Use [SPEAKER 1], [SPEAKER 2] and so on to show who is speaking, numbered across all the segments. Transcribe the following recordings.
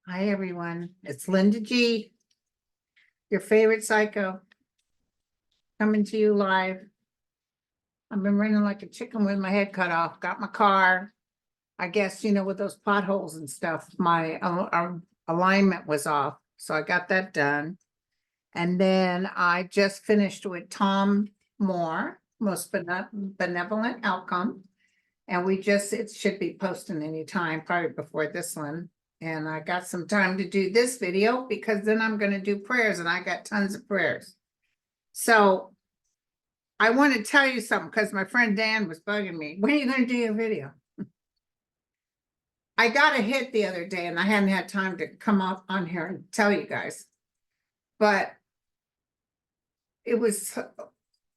[SPEAKER 1] Hi, everyone. It's Linda G, your favorite psycho, coming to you live. I've been running like a chicken with my head cut off. Got my car. I guess, with those potholes and stuff, my alignment was off. So I got that done. And then I just finished with Tom Moore, Most Benevolent Outcome. And it should be posting anytime, probably before this one. And I got some time to do this video because then I'm going to do prayers, and I got tons of prayers. So I want to tell you something because my friend Dan was bugging me. When are you going to do your video? I got a hit the other day and I hadn't had time to come up on here and tell you guys. But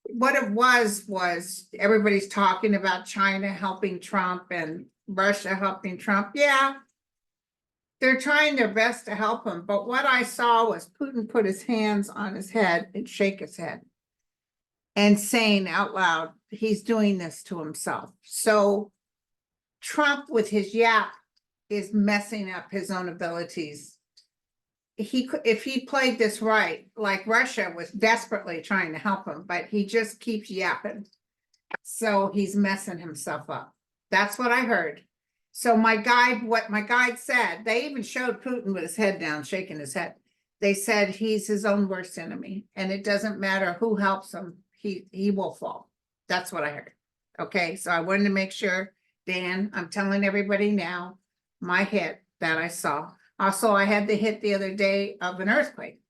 [SPEAKER 1] what it was everybody's talking about China helping Trump and Russia helping Trump. Yeah, they're trying their best to help him. But what I saw was Putin put his hands on his head and shake his head and saying out loud, he's doing this to himself. So Trump with his yap is messing up his own abilities. If he played this right, like Russia was desperately trying to help him, but he just keeps yapping. So he's messing himself up. That's what I heard. So what my guide said, they even showed Putin with his head down, shaking his head. They said he's his own worst enemy, and it doesn't matter who helps him, he will fall. That's what I heard. Okay, so I wanted to make sure, Dan, I'm telling everybody now, my hit that I saw. Also, I had the hit the other day of an earthquake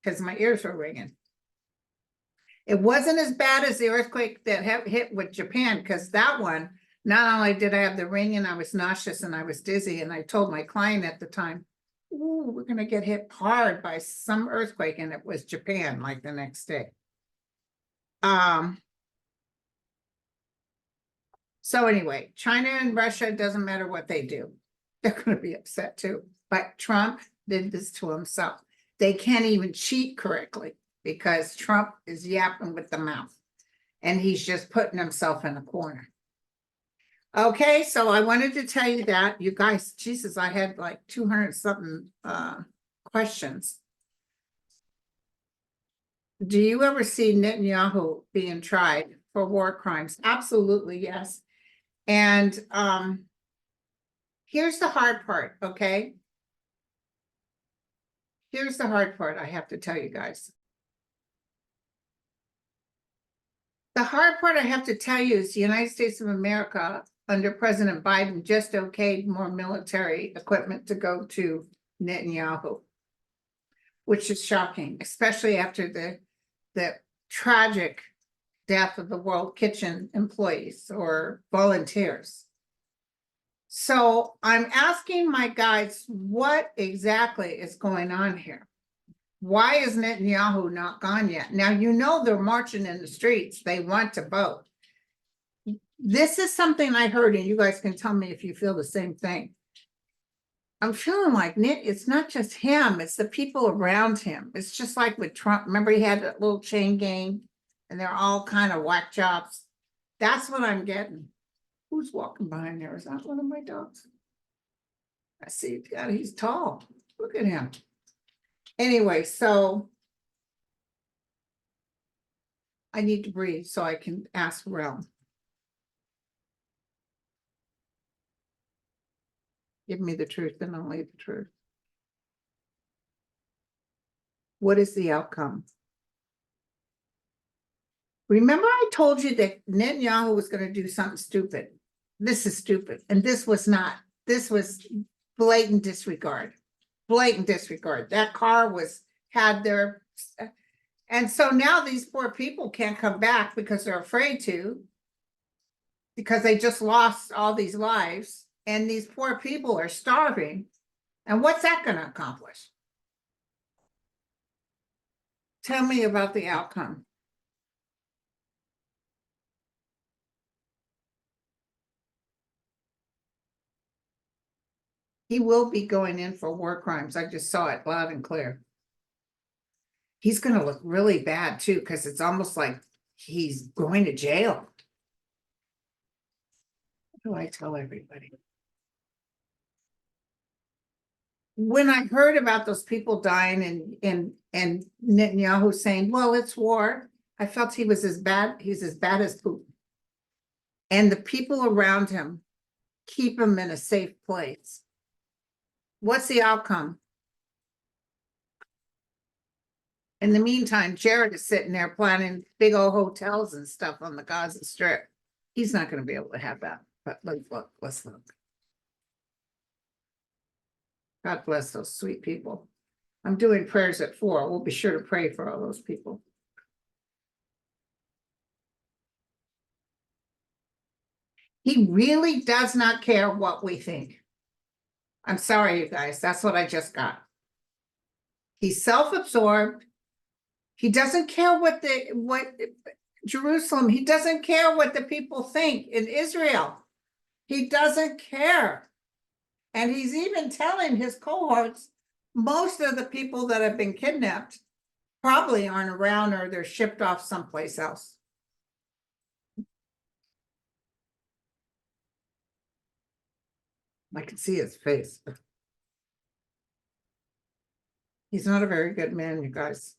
[SPEAKER 1] because my ears were ringing. It wasn't as bad as the earthquake that hit with Japan, because that one, not only did I have the ringing, I was nauseous and I was dizzy. And I told my client at the time, ooh, we're going to get hit hard by some earthquake. And it was Japan, like the next day. So anyway, China and Russia, doesn't matter what they do. They're going to be upset too. But Trump did this to himself. They can't even cheat correctly because Trump is yapping with the mouth and he's just putting himself in a corner. Okay, so I wanted to tell you that. You guys, Jesus, I had like 200 something questions. Do you ever see Netanyahu being tried for war crimes? Absolutely, yes. And here's the hard part, okay? Here's the hard part I have to tell you guys. The hard part I have to tell you is the United States of America under President Biden just okayed more military equipment to go to Netanyahu, which is shocking, especially after the tragic death of the World Kitchen employees or volunteers. So I'm asking my guides, what exactly is going on here? Why is Netanyahu not gone yet? Now, they're marching in the streets. They want to vote. This is something I heard, and you guys can tell me if you feel the same thing. I'm feeling like it's not just him, it's the people around him. It's just like with Trump. Remember, he had that little chain gang, and they're all kind of whack jobs. That's what I'm getting. Who's walking behind there? Is that one of my dogs? I see. God, he's tall. Look at him. Anyway, so I need to breathe so I can ask Realm. Give me the truth and only the truth. What is the outcome? Remember I told you that Netanyahu was going to do something stupid. This is stupid. And this was not. This was blatant disregard. Blatant disregard. That car had their... And so now these poor people can't come back because they're afraid to, because they just lost all these lives, and these poor people are starving. And what's that going to accomplish? Tell me about the outcome. He will be going in for war crimes. I just saw it loud and clear. He's going to look really bad too, because it's almost like he's going to jail. What do I tell everybody? when I heard about those people dying and Netanyahu saying, well, it's war, I felt he's as bad as Putin. And the people around him keep him in a safe place. What's the outcome? In the meantime, Jared is sitting there planning big old hotels and stuff on the Gaza Strip. He's not going to be able to have that. But let's look. God bless those sweet people. I'm doing prayers at 4. We'll be sure to pray for all those people. He really does not care what we think. I'm sorry, you guys. That's what I just got. He's self-absorbed. He doesn't care what Jerusalem, he doesn't care what the people think in Israel. He doesn't care. And he's even telling his cohorts, most of the people that have been kidnapped probably aren't around or they're shipped off someplace else. I can see his face. He's not a very good man, you guys.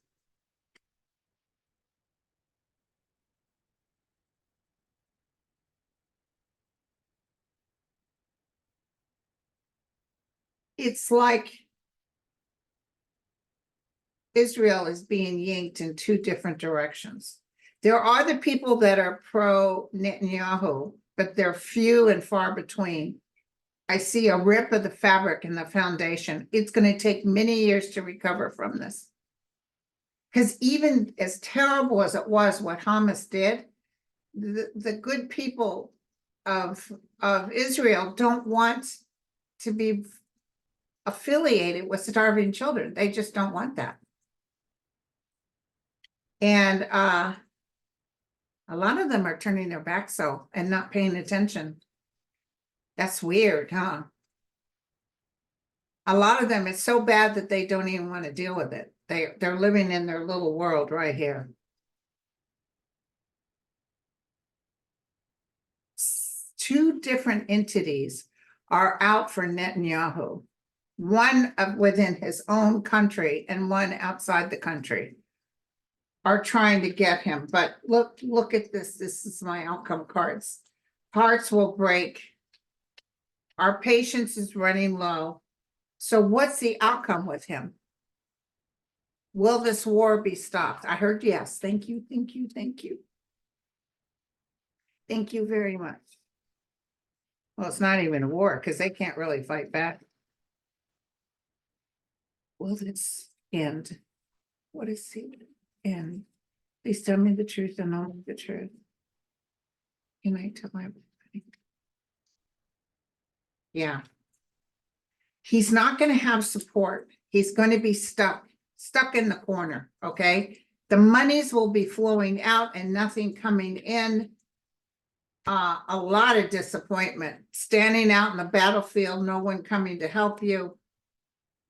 [SPEAKER 1] It's like Israel is being yanked in 2 different directions. There are the people that are pro Netanyahu, but they're few and far between. I see a rip of the fabric in the foundation. It's going to take many years to recover from this. Because even as terrible as it was what Hamas did, the good people of Israel don't want to be affiliated with starving children. They just don't want that. And a lot of them are turning their backs and not paying attention. That's weird, huh? A lot of them, it's so bad that they don't even want to deal with it. They're living in their little world right here. Two different entities are out for Netanyahu, one within his own country and one outside the country are trying to get him. But look at this. This is my outcome cards. Hearts will break. Our patience is running low. So what's the outcome with him? Will this war be stopped? I heard yes. Thank you, thank you, thank you. Thank you very much. Well, it's not even a war because they can't really fight back. Will this end? What is the end? Please tell me the truth and only the truth. Can I tell everybody? Yeah. He's not going to have support. He's going to be stuck in the corner, okay? The monies will be flowing out and nothing coming in. A lot of disappointment. Standing out in the battlefield, no one coming to help you.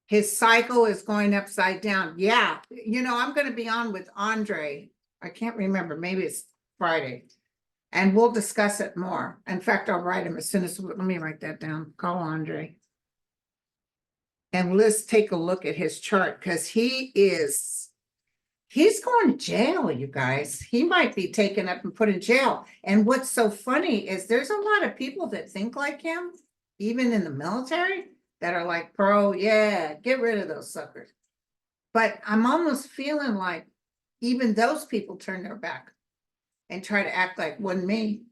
[SPEAKER 1] His cycle is going upside down. Yeah, you know, I'm going to be on with Andre. I can't remember. Maybe it's Friday. And we'll discuss it more. In fact, I'll write him as soon as, let me write that down. Call Andre. And let's take a look at his chart because he's going to jail, you guys. He might be taken up and put in jail. And what's so funny is there's a lot of people that think like him, even in the military, that are like, pro, yeah, get rid of those suckers. But I'm almost feeling like even those people turn their back and try to act like wasn't me.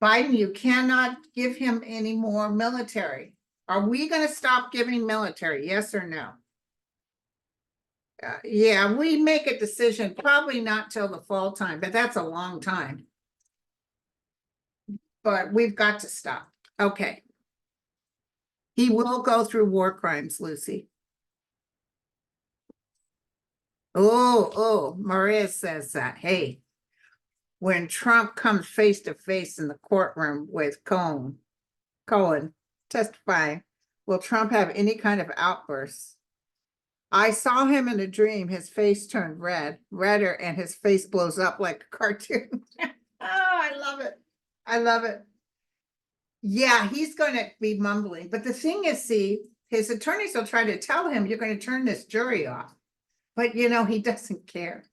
[SPEAKER 1] Biden, you cannot give him any more military. Are we going to stop giving military? Yes or no? Yeah, we make a decision, probably not till the fall time, but that's a long time. But we've got to stop. Okay. He will go through war crimes, Lucy. Oh, Maria says that. Hey, when Trump comes face to face in the courtroom with Cohen testifying, will Trump have any kind of outbursts? I saw him in a dream. His face turned redder, and his face blows up like a cartoon. Oh, I love it. I love it. Yeah, he's gonna be mumbling, but the thing is, see, his attorneys will try to tell him, you're gonna turn this jury off. But you know, he doesn't care.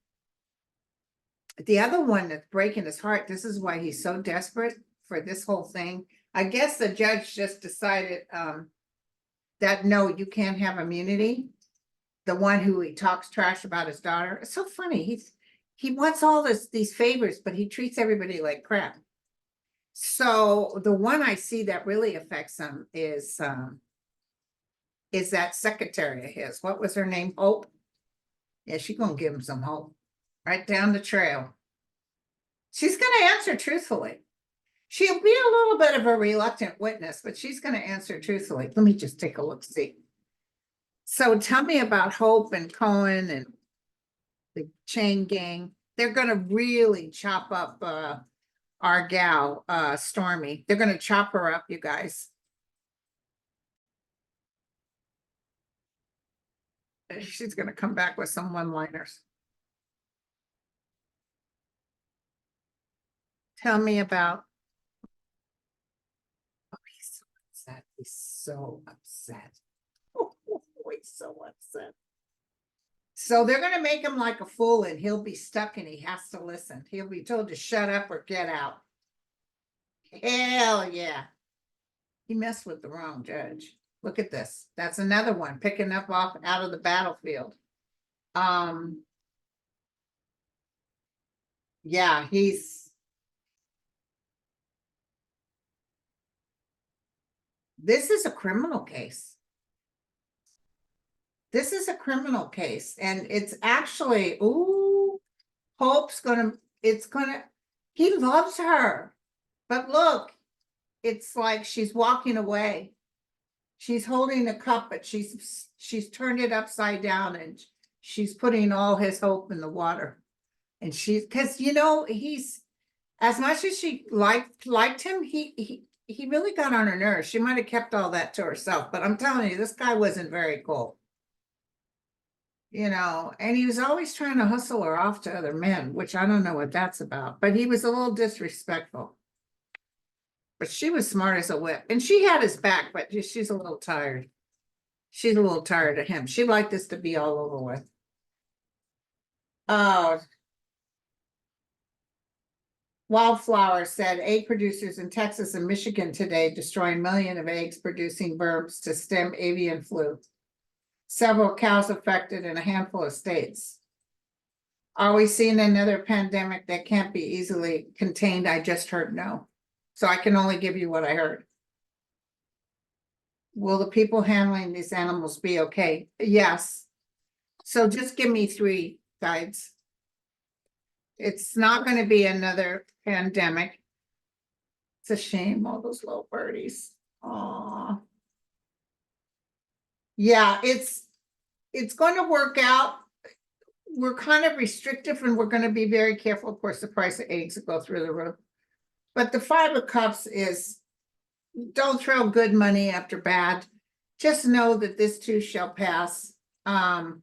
[SPEAKER 1] The other one that's breaking his heart, this is why he's so desperate for this whole thing. I guess the judge just decided, that no, you can't have immunity. The one who he talks trash about his daughter. It's so funny. He wants all these favors, but he treats everybody like crap. So the one I see that really affects him is that secretary of his. What was her name? Hope. Yeah, she's gonna give him some hope. Right down the trail. She's gonna answer truthfully. She'll be a little bit of a reluctant witness, but she's gonna answer truthfully. Let me just take a look, see. So tell me about Hope and Cohen and the chain gang. They're gonna really chop up our gal, Stormy. They're gonna chop her up, you guys. She's gonna come back with some one-liners. Tell me about. Oh, he's so upset. He's so upset. Oh, he's so upset. So they're gonna make him like a fool and he'll be stuck and he has to listen. He'll be told to shut up or get out. Hell yeah. He messed with the wrong judge. Look at this. That's another one picking up off out of the battlefield. Yeah, this is a criminal case. This is a criminal case and it's actually, ooh, Hope's he loves her. But look, it's like she's walking away. She's holding a cup, but she's turned it upside down and she's putting all his hope in the water. And because you know, he's as much as she liked him, he really got on her nerves. She might have kept all that to herself, but I'm telling you, this guy wasn't very cool. You know, and he was always trying to hustle her off to other men, which I don't know what that's about, but he was a little disrespectful. But she was smart as a whip, and she had his back, but she's a little tired. She's a little tired of him. She'd like this to be all over with. Oh, Wildflower said egg producers in Texas and Michigan today destroying millions of eggs producing birds to stem avian flu. Several cows affected in a handful of states. Are we seeing another pandemic that can't be easily contained? I just heard no. So I can only give you what I heard. Will the people handling these animals be okay? Yes. So just give me 3 guides. It's not going to be another pandemic. It's a shame, all those little birdies. Aw. Yeah, it's going to work out. We're kind of restrictive and we're going to be very careful. Of course, the price of eggs will go through the roof. But the 5 of Cups is, don't throw good money after bad. Just know that this too shall pass. And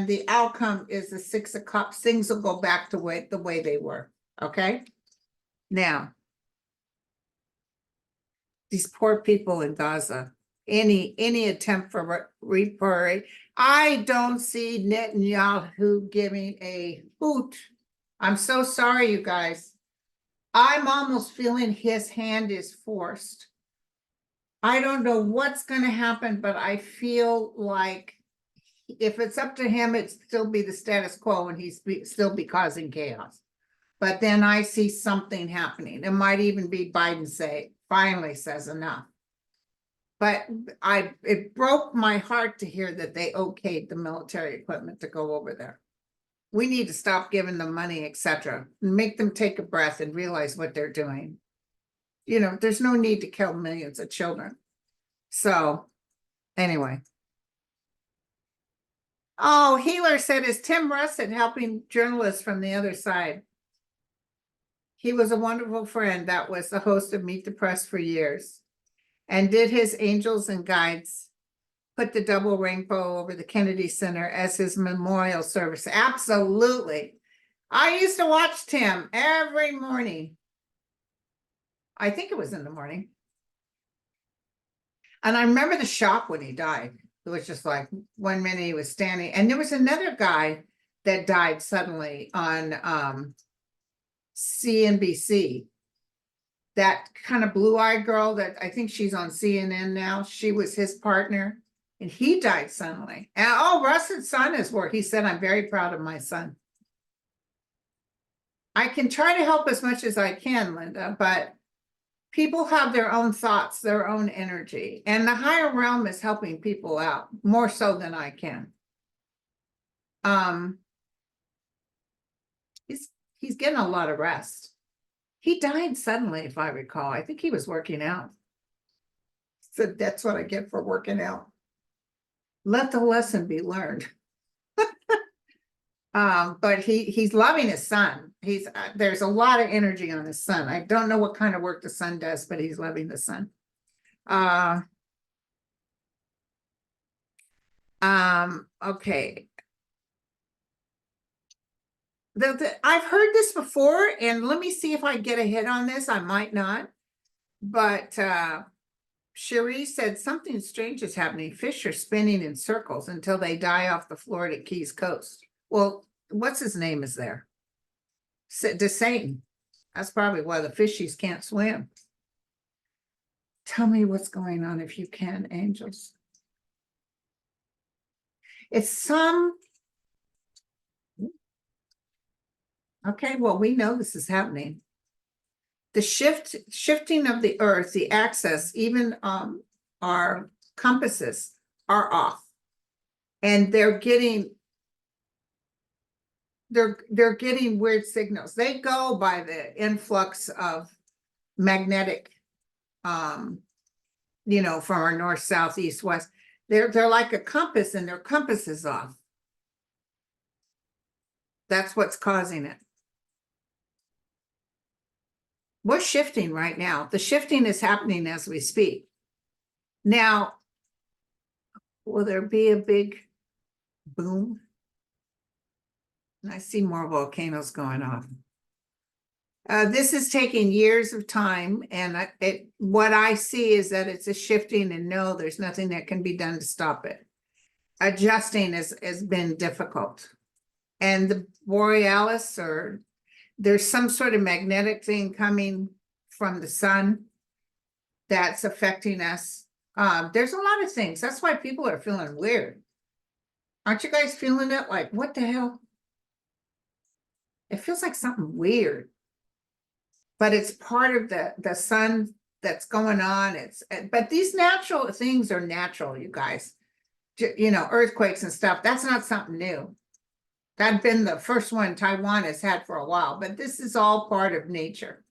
[SPEAKER 1] the outcome is the 6 of Cups. Things will go back to the way they were. Okay. Now, these poor people in Gaza, any attempt for repair, I don't see Netanyahu giving a hoot. I'm so sorry, you guys. I'm almost feeling his hand is forced. I don't know what's going to happen, but I feel like if it's up to him, it'd still be the status quo and he's still be causing chaos. But then I see something happening. It might even be Biden finally says enough. But it broke my heart to hear that they okayed the military equipment to go over there. We need to stop giving them money, etc. Make them take a breath and realize what they're doing. You know, there's no need to kill millions of children. So anyway. Oh, Healer said, is Tim Russett helping journalists from the other side? He was a wonderful friend that was the host of Meet the Press for years. And did his angels and guides put the double rainbow over the Kennedy Center as his memorial service? Absolutely. I used to watch Tim every morning. I think it was in the morning. And I remember the shock when he died. It was just like 1 minute he was standing, and there was another guy that died suddenly on CNBC. That kind of blue-eyed girl that I think she's on CNN now. She was his partner, and he died suddenly. And oh, Russ's son is work. He said, "I'm very proud of my son." I can try to help as much as I can, Linda, but people have their own thoughts, their own energy, and the higher realm is helping people out more so than I can. He's getting a lot of rest. He died suddenly, if I recall. I think he was working out. So that's what I get for working out. Let the lesson be learned. But he's loving his son. There's a lot of energy on his son. I don't know what kind of work the son does, but he's loving the son. Okay. I've heard this before, and let me see if I get a hit on this. I might not, but Cherie said something strange is happening. Fish are spinning in circles until they die off the Florida Keys coast. Well, what's his name is there? Satan. That's probably why the fishies can't swim. Tell me what's going on if you can, angels. It's some. Okay, well, we know this is happening. The shifting of the earth, the axis, even our compasses are off. And they're getting weird signals. They go by the influx of magnetic, from our north, south, east, west. They're like a compass, and their compass is off. That's what's causing it. We're shifting right now. The shifting is happening as we speak. Now, will there be a big boom? And I see more volcanoes going off. This is taking years of time, and what I see is that it's a shifting, and no, there's nothing that can be done to stop it. Adjusting has been difficult. And the borealis, or there's some sort of magnetic thing coming from the sun that's affecting us. There's a lot of things. That's why people are feeling weird. Aren't you guys feeling it? Like, what the hell? It feels like something weird. But it's part of the sun that's going on. But these natural things are natural, you guys. Earthquakes and stuff. That's not something new. That's been the first one Taiwan has had for a while, but this is all part of nature.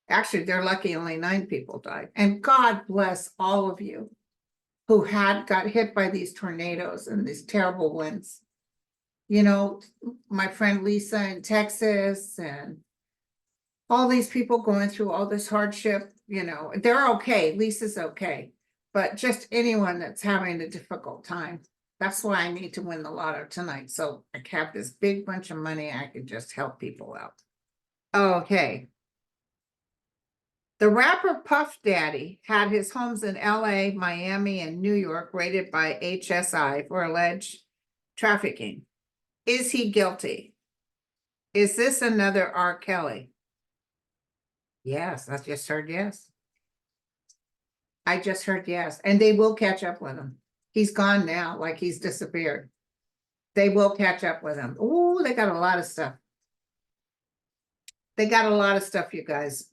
[SPEAKER 1] Actually, they're lucky only 9 people died. And God bless all of you who got hit by these tornadoes and these terrible winds. My friend Lisa in Texas, and all these people going through all this hardship, they're okay. Lisa's okay. But just anyone that's having a difficult time. That's why I need to win the lotto tonight. So I have this big bunch of money. I can just help people out. Okay. The rapper Puff Daddy had his homes in LA, Miami, and New York raided by HSI for alleged trafficking. Is he guilty? Is this another R. Kelly? Yes, I just heard yes. I just heard yes. And they will catch up with him. He's gone now, like he's disappeared. They will catch up with him. Oh, they got a lot of stuff. They got a lot of stuff, you guys.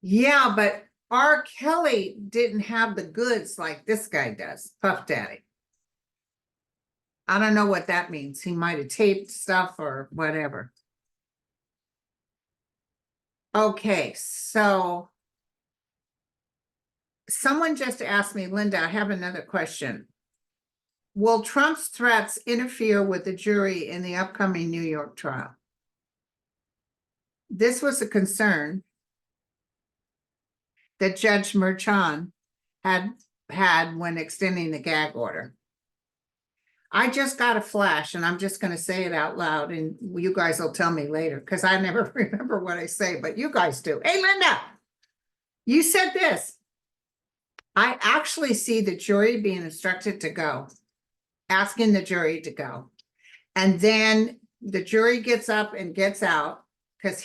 [SPEAKER 1] Yeah, but R. Kelly didn't have the goods like this guy does, Puff Daddy. I don't know what that means. He might have taped stuff or whatever. Okay, so someone just asked me, Linda, I have another question. Will Trump's threats interfere with the jury in the upcoming New York trial? This was a concern that Judge Merchan had when extending the gag order. I just got a flash and I'm just gonna say it out loud and you guys will tell me later, because I never remember what I say, but you guys do. Hey, Linda, you said this. I actually see the jury being instructed to go, asking the jury to go. And then the jury gets up and gets out because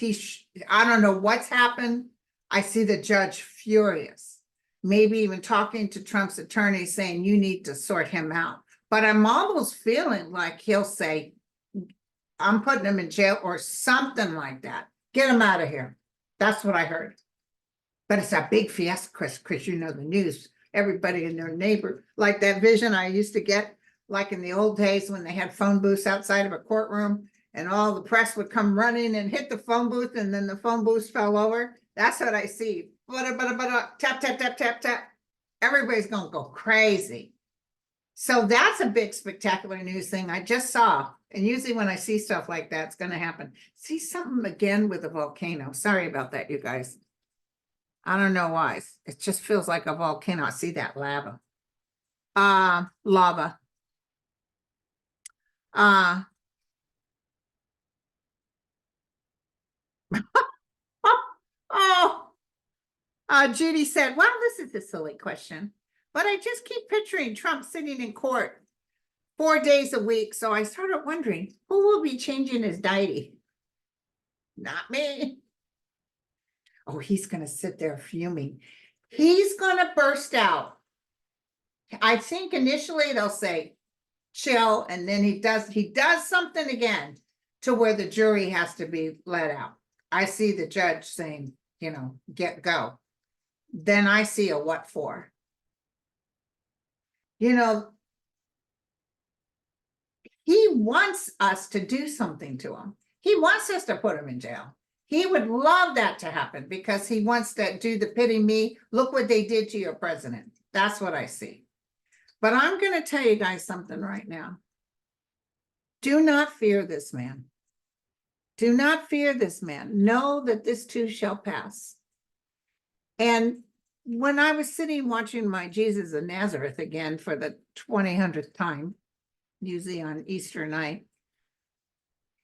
[SPEAKER 1] I don't know what's happened. I see the judge furious, maybe even talking to Trump's attorney saying, you need to sort him out. But I'm almost feeling like he'll say, I'm putting him in jail or something like that. Get him out of here. That's what I heard. But it's a big fiesta, Chris, you know the news. Everybody in their neighbor, like that vision I used to get, like in the old days when they had phone booths outside of a courtroom and all the press would come running and hit the phone booth and then the phone booth fell over. That's what I see. Tap, tap, tap, tap, tap. Everybody's gonna go crazy. So that's a big spectacular news thing I just saw. And usually when I see stuff like that, it's gonna happen. See something again with a volcano. Sorry about that, you guys. I don't know why. It just feels like a volcano. I see that lava. Lava. Judy said, well, this is a silly question, but I just keep picturing Trump sitting in court 4 days a week. So I started wondering, who will be changing his diety? Not me. Oh, he's going to sit there fuming. He's going to burst out. I think initially they'll say, chill, and then he does something again to where the jury has to be let out. I see the judge saying, you know, go. Then I see a what for. You know, he wants us to do something to him. He wants us to put him in jail. He would love that to happen because he wants to do the pity me. Look what they did to your president. That's what I see. But I'm going to tell you guys something right now. Do not fear this man. Do not fear this man. Know that this too shall pass. And when I was sitting watching my Jesus of Nazareth again for the 200th time, usually on Easter night,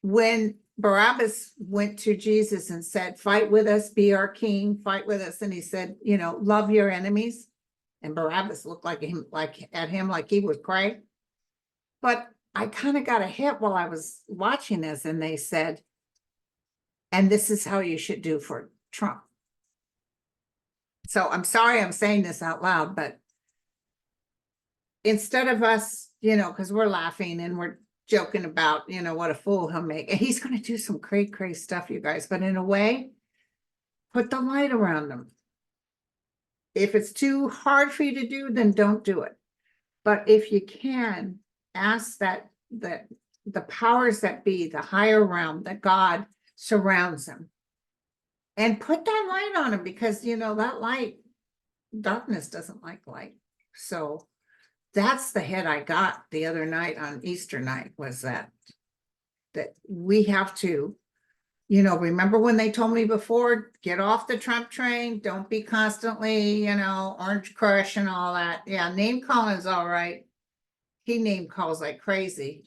[SPEAKER 1] when Barabbas went to Jesus and said, fight with us, be our king, fight with us. And he said, you know, love your enemies. And Barabbas looked at him like he was crazy. But I kind of got a hit while I was watching this, and they said, and this is how you should do for Trump. So I'm sorry I'm saying this out loud, but instead of us, you know, because we're laughing and we're joking about, you know, what a fool he'll make. And he's going to do some crazy stuff, you guys. But in a way, put the light around him. If it's too hard for you to do, then don't do it. But if you can, ask that the powers that be, the higher realm, that God surrounds him. And put that light on him, because, you know, that light, darkness doesn't like light. So that's the hit I got the other night on Easter night, was that we have to, you know, remember when they told me before, get off the Trump train, don't be constantly, you know, Orange Crush and all that. Yeah, name calling is all right. He name calls like crazy.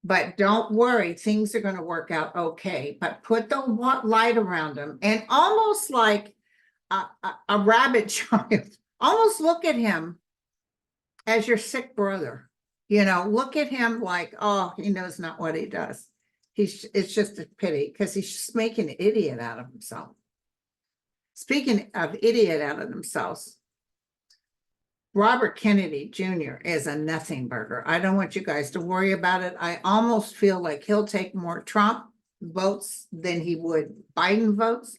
[SPEAKER 1] But don't worry, things are going to work out okay. But put the light around him, and almost like a rabid child, almost look at him as your sick brother. You know, look at him like, oh, he knows not what he does. It's just a pity, because he's just making an idiot out of himself. Speaking of idiot out of themselves, Robert Kennedy Jr. is a nothing burger. I don't want you guys to worry about it. I almost feel like he'll take more Trump votes than he would Biden votes.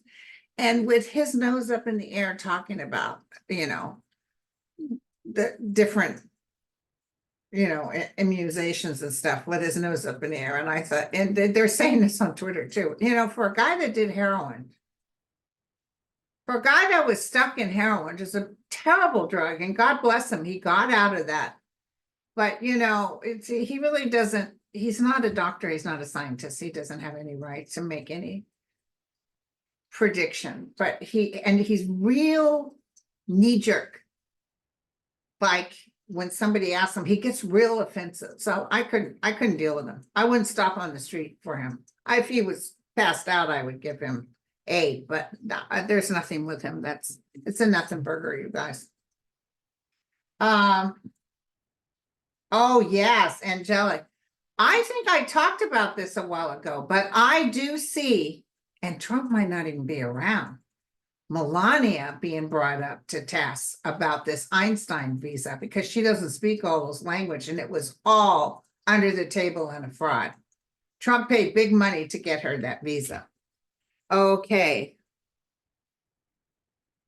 [SPEAKER 1] And with his nose up in the air talking about, you know, the different, you know, immunizations and stuff with his nose up in the air. And I thought, and they're saying this on Twitter too, you know, for a guy that did heroin, for a guy that was stuck in heroin, which is a terrible drug, and God bless him, he got out of that. But, you know, he really doesn't, he's not a doctor, he's not a scientist, he doesn't have any right to make any prediction. But he's real knee-jerk. Like, when somebody asks him, he gets real offensive. So I couldn't deal with him. I wouldn't stop on the street for him. If he was passed out, I would give him aid, but there's nothing with him. It's a nothing burger, you guys. Oh, yes, angelic. I think I talked about this a while ago, but I do see, and Trump might not even be around, Melania being brought up to task about this Einstein visa because she doesn't speak all those language and it was all under the table and a fraud. Trump paid big money to get her that visa. Okay.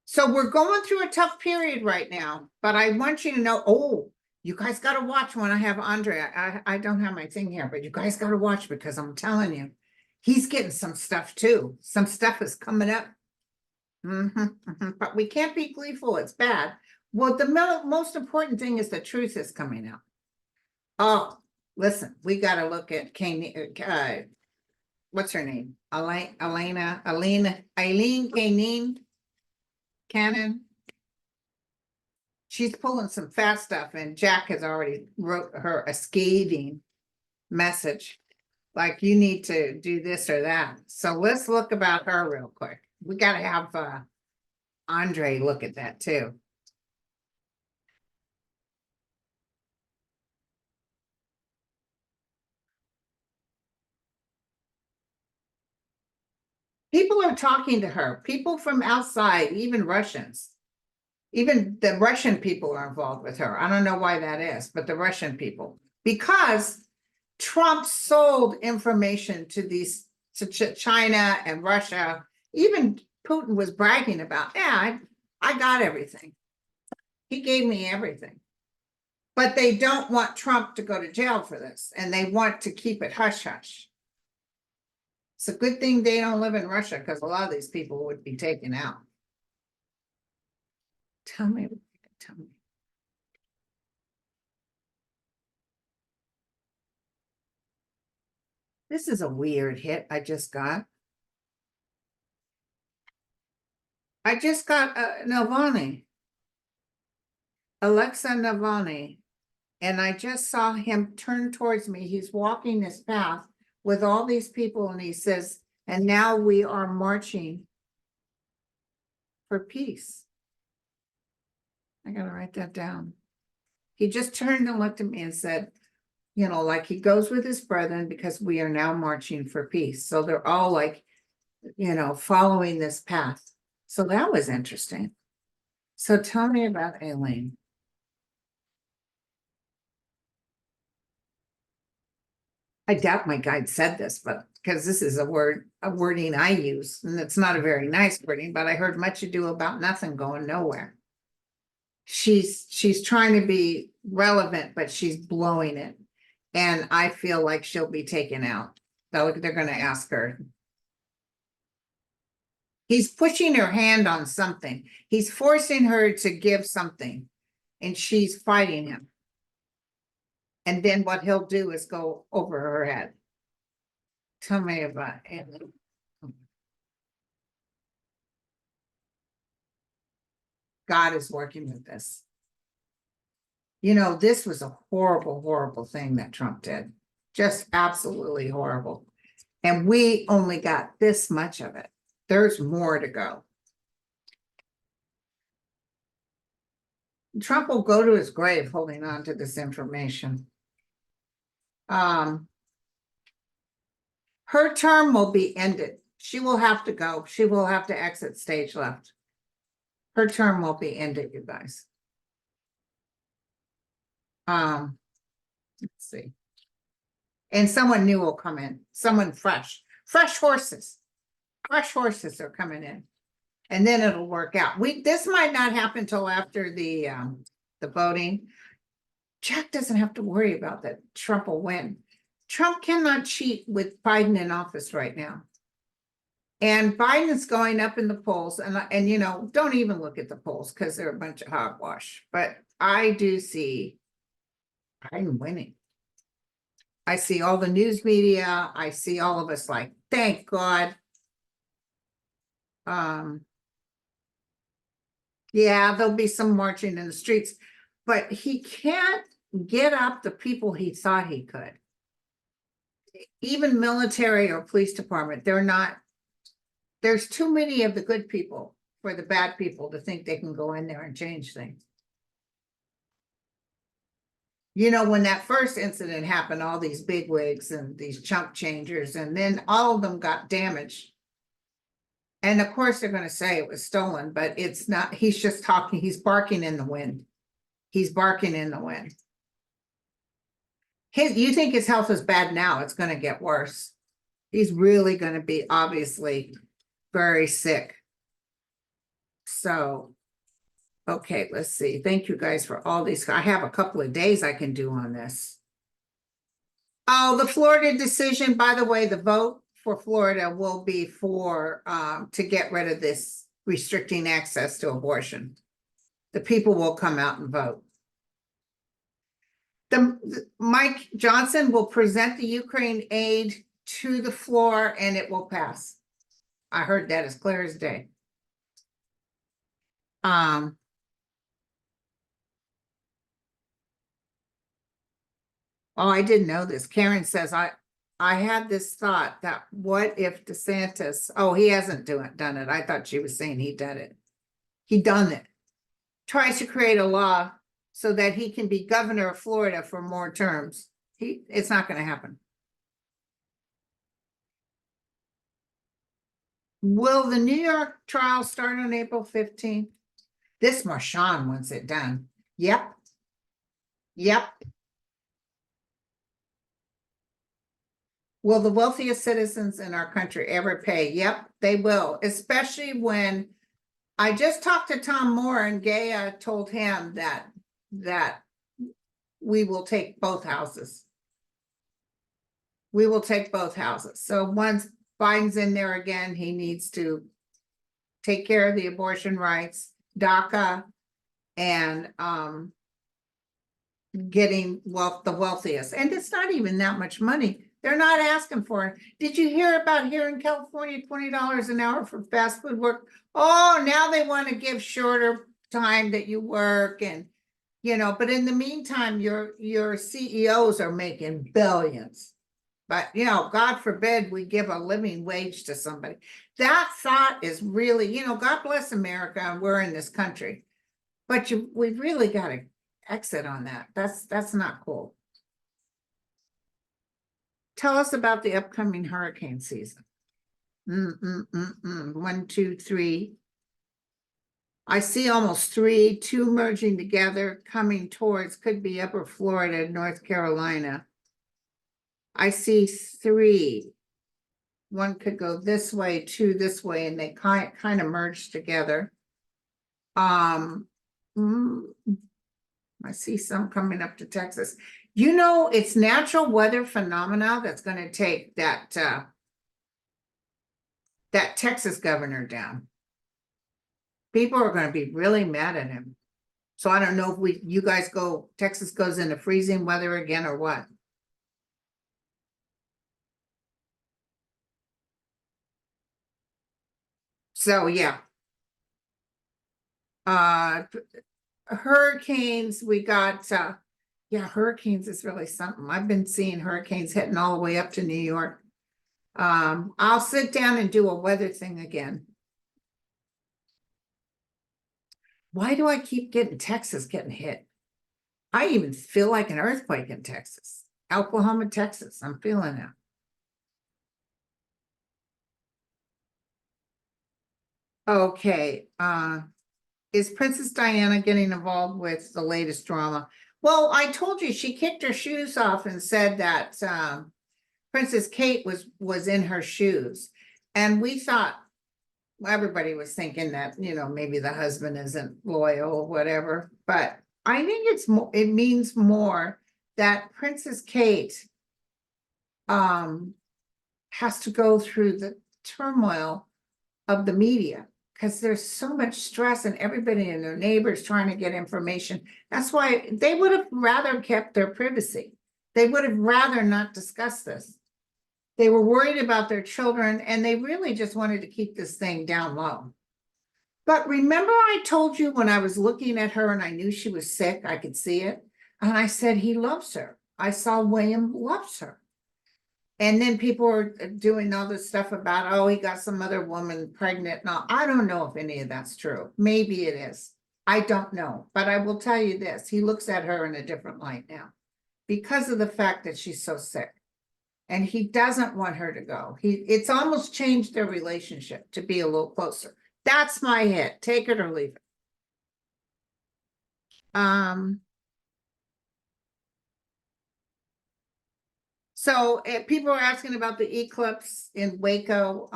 [SPEAKER 1] So we're going through a tough period right now, but I want you to know, you guys got to watch when I have Andrea. I don't have my thing here, but you guys got to watch because I'm telling you, he's getting some stuff too. Some stuff is coming up. But we can't be gleeful. It's bad. Well, the most important thing is the truth is coming out. Oh, listen, we got to look at Kane. What's her name? Eileen Cannon. She's pulling some fast stuff, and Jack has already wrote her a scathing message, like you need to do this or that. So let's look about her real quick. We got to have Andre look at that too. People are talking to her, people from outside, even Russians. Even the Russian people are involved with her. I don't know why that is, but the Russian people, because Trump sold information to China and Russia. Even Putin was bragging about, yeah, I got everything. He gave me everything. But they don't want Trump to go to jail for this, and they want to keep it hush hush. It's a good thing they don't live in Russia because a lot of these people would be taken out. Tell me. This is a weird hit I just got. I just got Navalny. Alexa Navalny. And I just saw him turn towards me. He's walking this path with all these people and he says, and now we are marching for peace. I gotta write that down. He just turned and looked at me and said, you know, like he goes with his brethren because we are now marching for peace. So they're all like, you know, following this path. So that was interesting. So tell me about Aileen. I doubt my guide said this, but because this is a wording I use, and it's not a very nice wording, but I heard much ado about nothing going nowhere. She's trying to be relevant, but she's blowing it. And I feel like she'll be taken out. They're going to ask her. He's pushing her hand on something. He's forcing her to give something, and she's fighting him. And then what he'll do is go over her head. Tell me about it. God is working with this. You know, this was a horrible, horrible thing that Trump did. Just absolutely horrible. And we only got this much of it. There's more to go. Trump will go to his grave holding on to this information. Her term will be ended. She will have to go. She will have to exit stage left. Her term will be ended, you guys. Let's see. And someone new will come in. Someone fresh. Fresh horses. Fresh horses are coming in. And then it'll work out. This might not happen till after the voting. Jack doesn't have to worry about that. Trump will win. Trump cannot cheat with Biden in office right now. And Biden's going up in the polls, and you know, don't even look at the polls because they're a bunch of hogwash. But I do see Biden winning. I see all the news media. I see all of us like, thank God. Yeah, there'll be some marching in the streets. but he can't get up the people he thought he could. Even military or police department, they're not, there's too many of the good people for the bad people to think they can go in there and change things. You know, when that first incident happened, all these bigwigs and these chump changers, and then all of them got damaged. And of course, they're going to say it was stolen, but it's not. He's just talking. He's barking in the wind. He's barking in the wind. You think his health is bad now? It's going to get worse. He's really going to be obviously very sick. So, okay, let's see. Thank you guys for all these. I have a couple of days I can do on this. Oh, the Florida decision, by the way, the vote for Florida will be for to get rid of this restricting access to abortion. The people will come out and vote. Mike Johnson will present the Ukraine aid to the floor and it will pass. I heard that as clear as day. Oh, I didn't know this. Karen says, I had this thought that what if DeSantis, oh, he hasn't done it. I thought she was saying he did it. He done it. Tries to create a law so that he can be governor of Florida for more terms. It's not going to happen. Will the New York trial start on April 15th? This Marshawn wants it done. Yep. Yep. Will the wealthiest citizens in our country ever pay? Yep, they will, especially when I just talked to Tom Moore and Gaia told him that we will take both houses. We will take both houses. So once Biden's in there again, he needs to take care of the abortion rights, DACA, and getting the wealthiest. And it's not even that much money. They're not asking for it. Did you hear about here in California, $20 an hour for fast food work? Oh, now they want to give shorter time that you work, and but in the meantime, your CEOs are making billions. But God forbid we give a living wage to somebody. That thought is really, God bless America, and we're in this country. But we really got to exit on that. That's not cool. Tell us about the upcoming hurricane season. 1, 2, 3. I see almost 3, 2 merging together, coming towards, could be Upper Florida, North Carolina. I see 3. 1 could go this way, 2 this way, and they kind of merge together. I see some coming up to Texas. It's natural weather phenomena that's going to take that Texas governor down. People are going to be really mad at him. So I don't know if you guys Texas goes into freezing weather again or what. So yeah. Hurricanes, we got hurricanes is really something. I've been seeing hurricanes heading all the way up to New York. I'll sit down and do a weather thing again. Why do I keep getting Texas getting hit? I even feel like an earthquake in Texas. Oklahoma, Texas. I'm feeling it. Okay. Is Princess Diana getting involved with the latest drama? Well, I told you she kicked her shoes off and said that Princess Kate was in her shoes. And we thought, everybody was thinking that, maybe the husband isn't loyal or whatever. But I think it means more that Princess Kate has to go through the turmoil of the media, because there's so much stress and everybody and their neighbors trying to get information. That's why they would have rather kept their privacy. They would have rather not discussed this. They were worried about their children, and they really just wanted to keep this thing down low. But remember I told you when I was looking at her and I knew she was sick, I could see it. And I said, he loves her. I saw William loves her. And then people are doing all this stuff about, oh, he got some other woman pregnant. Now, I don't know if any of that's true. Maybe it is. I don't know. But I will tell you this, he looks at her in a different light now because of the fact that she's so sick. And he doesn't want her to go. It's almost changed their relationship to be a little closer. That's my hit. Take it or leave it. So people are asking about the eclipse in Waco.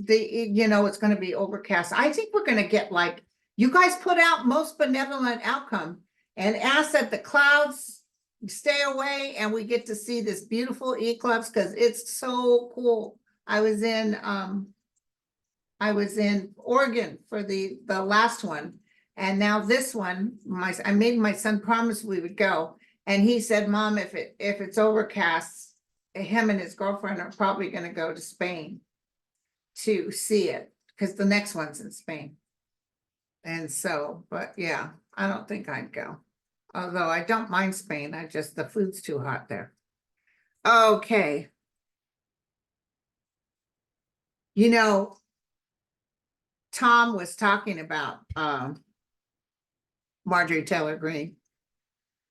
[SPEAKER 1] It's going to be overcast. I think we're going to get like, you guys put out most benevolent outcome and ask that the clouds stay away and we get to see this beautiful eclipse because it's so cool. I was in Oregon for the last one, and now this one, I made my son promise we would go, and he said, Mom, if it's overcast, him and his girlfriend are probably going to go to Spain to see it because the next one's in Spain. And so, but yeah, I don't think I'd go. Although I don't mind Spain, the food's too hot there. Okay. Tom was talking about Marjorie Taylor Greene.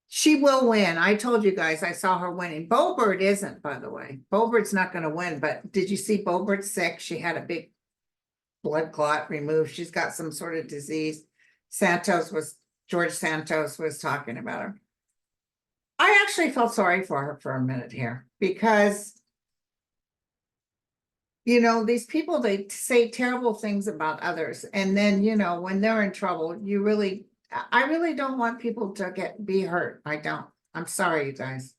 [SPEAKER 1] She will win. I told you guys I saw her winning. Boebert isn't, by the way. Boebert's not going to win, but did you see Boebert's sick? She had a big blood clot removed. She's got some sort of disease. George Santos was talking about her. I actually felt sorry for her for a minute here because these people, they say terrible things about others. And then, when they're in trouble, I really don't want people to be hurt. I don't. I'm sorry, you guys.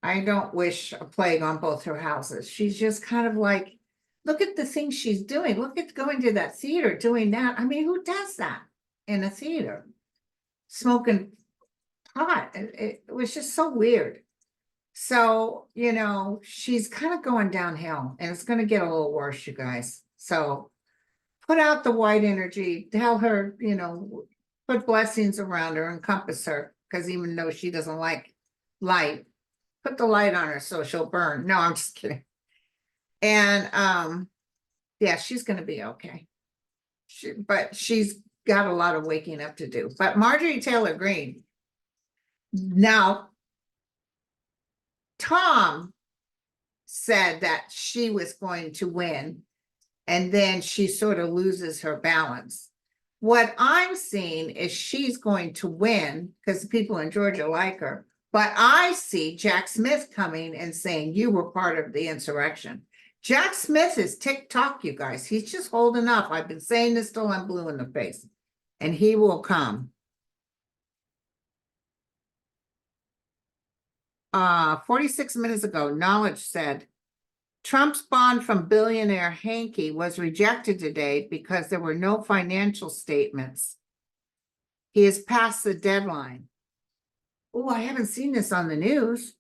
[SPEAKER 1] I don't wish a plague on both her houses. She's just kind of like, look at the things she's doing. Look at going to that theater, doing that. I mean, who does that in a theater? Smoking pot. It was just so weird. So, she's kind of going downhill and it's going to get a little worse, you guys. So put out the white energy, tell her, put blessings around her, encompass her, because even though she doesn't like light, put the light on her so she'll burn. No, I'm just kidding. And yeah, she's going to be okay. But she's got a lot of waking up to do. But Marjorie Taylor Greene, now, Tom said that she was going to win, and then she sort of loses her balance. What I'm seeing is she's going to win because the people in Georgia like her. But I see Jack Smith coming and saying, you were part of the insurrection. Jack Smith is TikTok, you guys. He's just holding up. I've been saying this till I'm blue in the face. And he will come. 46 minutes ago, Knowledge said, Trump's bond from billionaire Hanke was rejected today because there were no financial statements. He has passed the deadline. Oh, I haven't seen this on the news.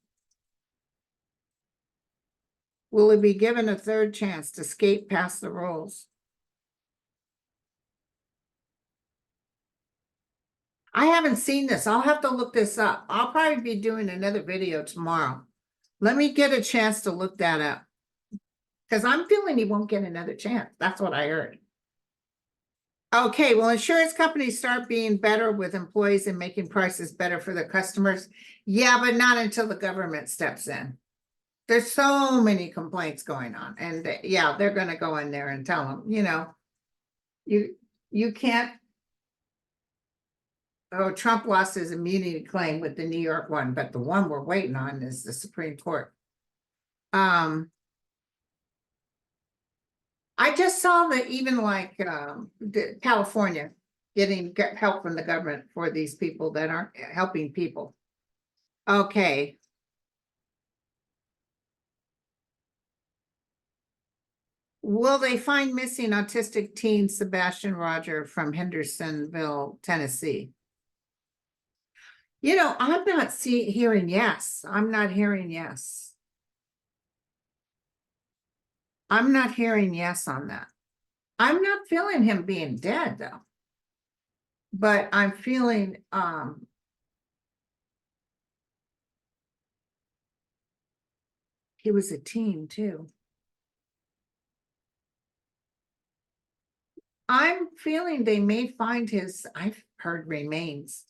[SPEAKER 1] Will he be given a third chance to skate past the rules? I haven't seen this. I'll have to look this up. I'll probably be doing another video tomorrow. Let me get a chance to look that up. Because I'm feeling he won't get another chance. That's what I heard. Okay, will insurance companies start being better with employees and making prices better for their customers? Yeah, but not until the government steps in. There's so many complaints going on. And yeah, they're going to go in there and tell them, you can't. Oh, Trump lost his immunity claim with the New York one, but the one we're waiting on is the Supreme Court. I just saw that even like California getting help from the government for these people that aren't helping people. Okay. Will they find missing autistic teen Sebastian Roger from Hendersonville, Tennessee? I'm not hearing yes. I'm not hearing yes. I'm not hearing yes on that. I'm not feeling him being dead though. But I'm feeling, he was a teen too. I'm feeling they may find his, I've heard remains.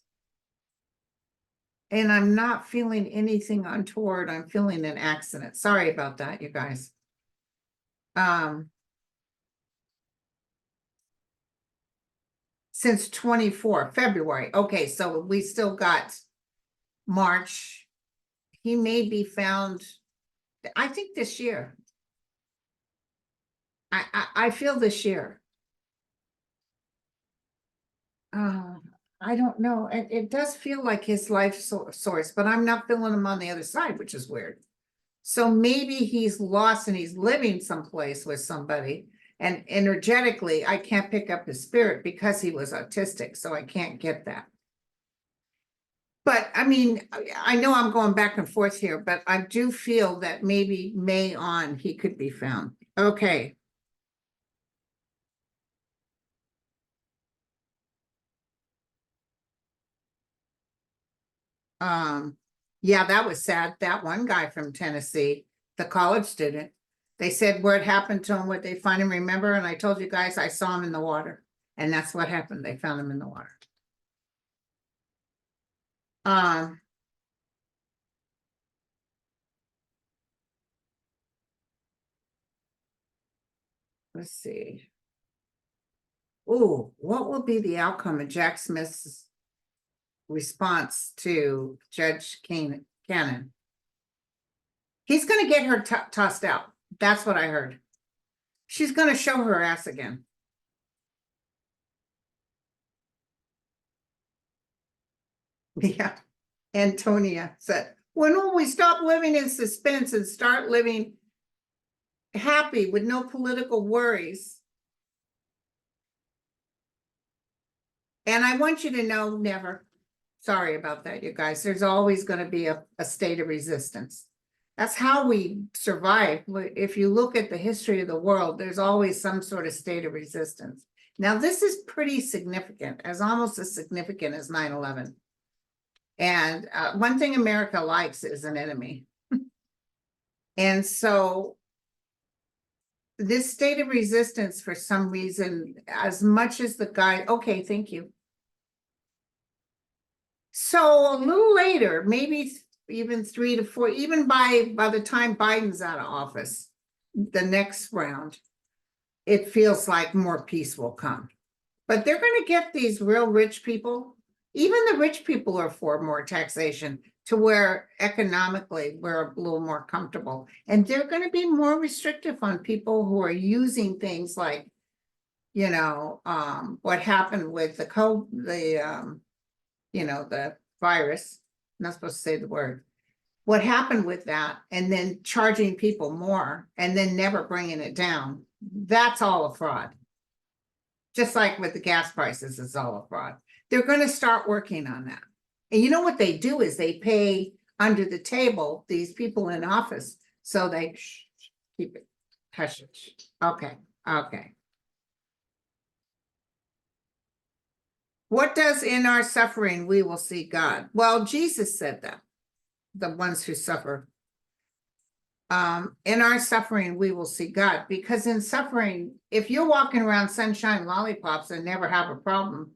[SPEAKER 1] And I'm not feeling anything untoward. I'm feeling an accident. Sorry about that, you guys. Since 24 February. Okay, so we still got March. He may be found, I think this year. I feel this year. I don't know. It does feel like his life source, but I'm not feeling him on the other side, which is weird. So maybe he's lost and he's living someplace with somebody. And energetically, I can't pick up his spirit because he was autistic, so I can't get that. But I mean, I know I'm going back and forth here, but I do feel that maybe May on he could be found. Okay. Yeah, that was sad. That one guy from Tennessee, the college student, they said where it happened to him, what they find him, remember? And I told you guys, I saw him in the water. And that's what happened. They found him in the water. Let's see. Oh, what will be the outcome of Jack Smith's response to Judge Cannon? He's going to get her tossed out. That's what I heard. She's going to show her ass again. Yeah. Antonia said, when will we stop living in suspense and start living happy with no political worries? And I want you to know, never. Sorry about that, you guys. There's always going to be a state of resistance. That's how we survive. If you look at the history of the world, there's always some sort of state of resistance. Now, this is pretty significant, as almost as significant as 9/11. And one thing America likes is an enemy. And so this state of resistance, for some reason, as much as the guy, okay, thank you. So a little later, maybe even 3 to 4, even by the time Biden's out of office, the next round, it feels like more peace will come. But they're going to get these real rich people. Even the rich people are for more taxation to where economically we're a little more comfortable. And they're going to be more restrictive on people who are using things like, you know, what happened with the virus. I'm not supposed to say the word. What happened with that, and then charging people more and then never bringing it down. That's all a fraud. Just like with the gas prices, it's all a fraud. They're going to start working on that. And you know what they do is they pay under the table these people in office. So they keep it hush. Okay. Okay. What does in our suffering we will see God? Well, Jesus said that. The ones who suffer. In our suffering, we will see God, because in suffering, if you're walking around sunshine lollipops and never have a problem,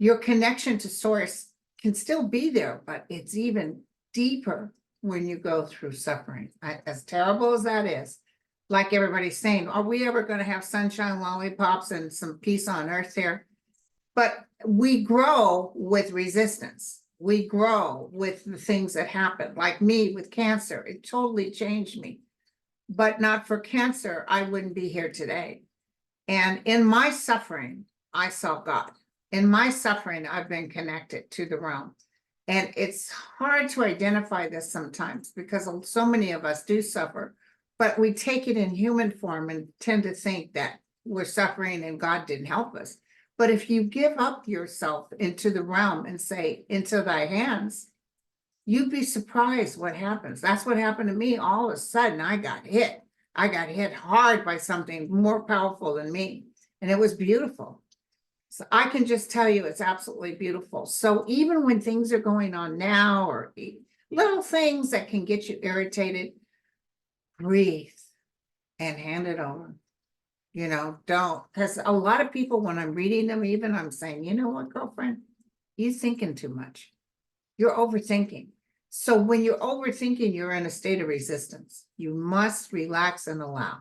[SPEAKER 1] your connection to source can still be there, but it's even deeper when you go through suffering. As terrible as that is, like everybody's saying, are we ever going to have sunshine lollipops and some peace on earth here? But we grow with resistance. We grow with the things that happen, like me with cancer. It totally changed me. But not for cancer, I wouldn't be here today. And in my suffering, I saw God. In my suffering, I've been connected to the realm. And it's hard to identify this sometimes because so many of us do suffer, but we take it in human form and tend to think that we're suffering and God didn't help us. But if you give up yourself into the realm and say, into thy hands, you'd be surprised what happens. That's what happened to me. All of a sudden, I got hit. I got hit hard by something more powerful than me. and it was beautiful. So I can just tell you, it's absolutely beautiful. So even when things are going on now, or little things that can get you irritated, breathe and hand it over. You know, don't, because a lot of people, when I'm reading them, even I'm saying, you know what, girlfriend, you're thinking too much. You're overthinking. So when you're overthinking, you're in a state of resistance. You must relax and allow,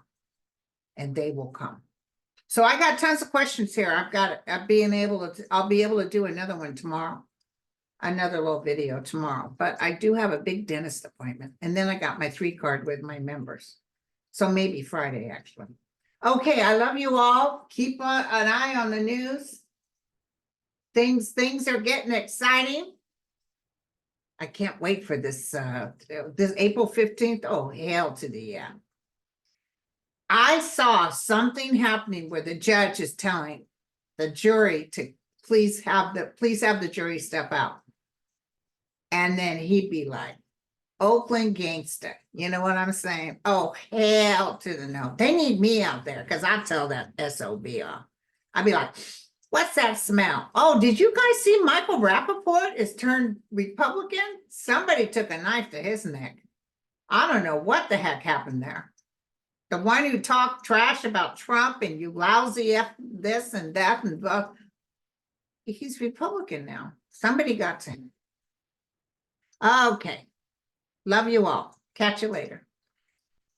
[SPEAKER 1] and they will come. So I got tons of questions here. I'll be able to do another one tomorrow. Another little video tomorrow, but I do have a big dentist appointment, and then I got my 3 card with my members. So maybe Friday, actually. Okay, I love you all. Keep an eye on the news. Things are getting exciting. I can't wait for this April 15th. Oh, hell to the yeah. I saw something happening where the judge is telling the jury to please have the jury step out. And then he'd be like, Oakland gangster. You know what I'm saying? Oh, hell to the no. They need me out there, because I tell that SOB off. I'd be like, what's that smell? Oh, did you guys see Michael Rappaport is turned Republican? Somebody took a knife to his neck. I don't know what the heck happened there. The one who talked trash about Trump and you lousy F this and that and he's Republican now. Somebody got to him. Okay. Love you all. Catch you later.